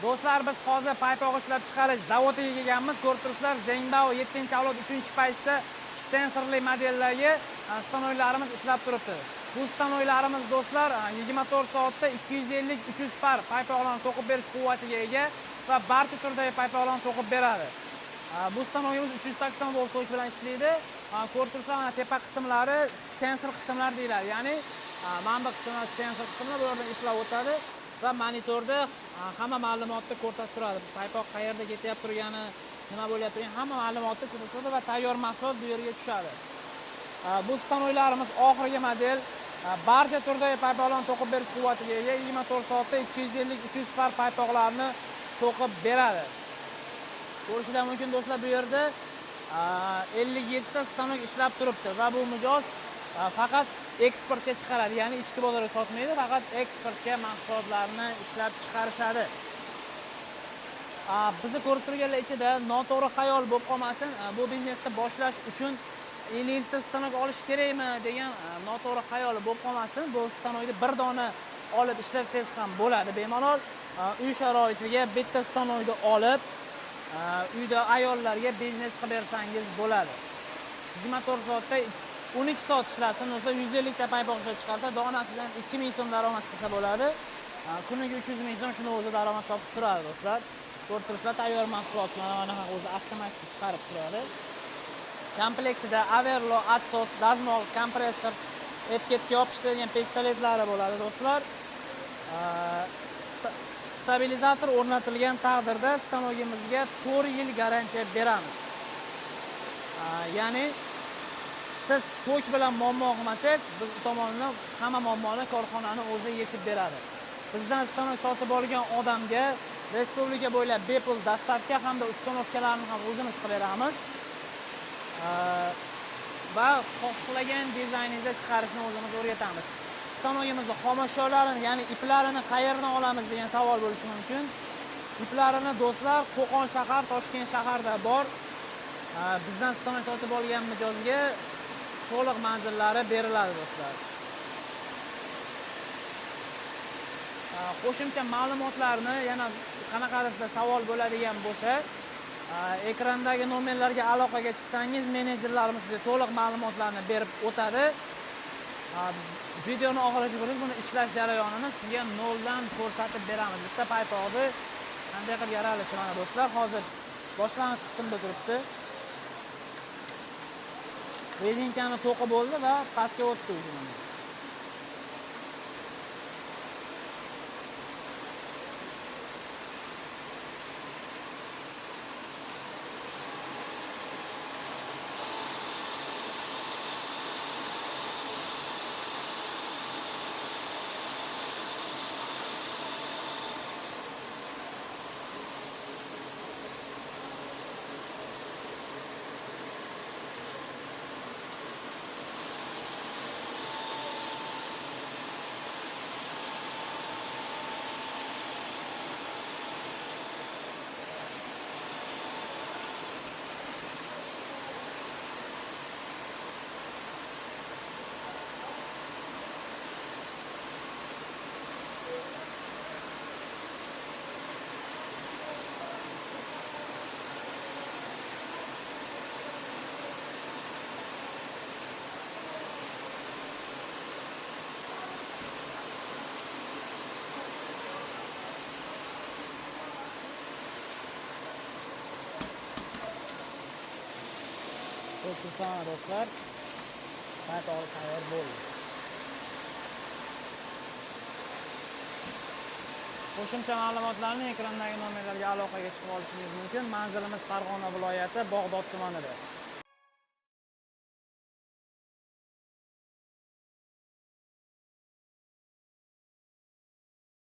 Do'stlar, biz hozir paypoq ishlab chiqarish zavodiga kelganmiz. Ko'rib turibsizlar, Zengbao 7-avlod 3-paytda sensorli modeldagi stanoylarimiz ishlab turibdi. Bu stanoylarimiz do'stlar 24 soatda 250-300 par paypoqlarni to'qib berish quvvatiga ega va barcha turdagi paypoqlarni to'qib beradi. Bu stanoyimiz 380 volt soch bilan ishlaydi. Ko'rib turibsizlar, tepa qismlari sensor qismlar deyiladi. Ya'ni mana bu qismlar sensor qismlar, bu yerdan ishlab o'tadi va monitorda hamma ma'lumotni ko'rsatib turadi. Paypoq qayerda ketyapti turgani, nima bo'layotgani hamma ma'lumotni ko'rsatadi va tayyor mahsulot bu yerga tushadi. Bu stanoylarimiz oxirgi model, barcha turdagi paypoqlarni to'qib berish quvvatiga ega, 24 soatda 250-300 par paypoqlarni to'qib beradi. Ko'rishlar mumkin do'stlar, bu yerda 57 ta stanok ishlab turibdi va bu mijoz faqat eksportga chiqaradi, ya'ni ichki bozorga sotmaydi, faqat eksportga mahsulotlarni ishlab chiqarishadi. Bizni ko'rib turganlar ichida noto'g'ri xayol bo'lib qolmasin, bu biznesni boshlash uchun 50 ta stanok olish kerakmi degan noto'g'ri xayol bo'lib qolmasin. Bu stanoyni bir dona olib ishlatsangiz ham bo'ladi bemalol. Uy sharoitiga bitta stanoyni olib uyda ayollarga biznes qilib bersangiz bo'ladi. 24 soatda 12 soat ishlatsin, o'sha 150 ta paypoq ishlab chiqarsa, donasidan 2000 so'm daromad qilsa bo'ladi. Kuniga 300 ming so'm shuni o'zi daromad topib turadi do'stlar. Ko'rib turibsizlar, tayyor mahsulotlar mana o'zi avtomatik chiqarib turadi. Komplektida Averlo, Atsos, dazmol, kompressor, etiketga yopishtirilgan pistoletlari bo'ladi do'stlar. Stabilizator o'rnatilgan taqdirda stanogimizga 4 yil garantiya beramiz. Ya'ni siz to'ch bilan muammo qilmasangiz, biz tomonidan hamma muammoni korxonani o'zi yechib beradi. Bizdan stanoy sotib olgan odamga respublika bo'ylab bepul dastavka hamda ustanovkalarni ham o'zimiz qilib beramiz. Va xohlagan dizayningizda chiqarishni o'zimiz o'rgatamiz. Stanoyimizning xomashyolarni, ya'ni iplarini qayerdan olamiz degan savol bo'lishi mumkin. Iplarini do'stlar Qo'qon shahar, Toshkent shaharda bor. Bizdan stanoy sotib olgan mijozga to'liq manzillari beriladi do'stlar. Qo'shimcha ma'lumotlarni yana qanaqadir savol bo'ladigan bo'lsa, ekrandagi nomerlarga aloqaga chiqsangiz, menejerlarimiz sizga to'liq ma'lumotlarni berib o'tadi. Videoni oxirigacha ko'ring, buni ishlash jarayonini sizga noldan ko'rsatib beramiz. Bitta paypoqni qanday qilib yaralishi mana do'stlar, hozir boshlang'ich qismda turibdi. Rezinkani to'qib bo'ldi va pastga o'tdi o'zi. Sana do'stlar, paypoq tayyor bo'ldi. Qo'shimcha ma'lumotlarni ekrandagi nomerlarga aloqaga chiqib olishingiz mumkin. Manzilimiz Farg'ona viloyati, Bog'dod tumanida.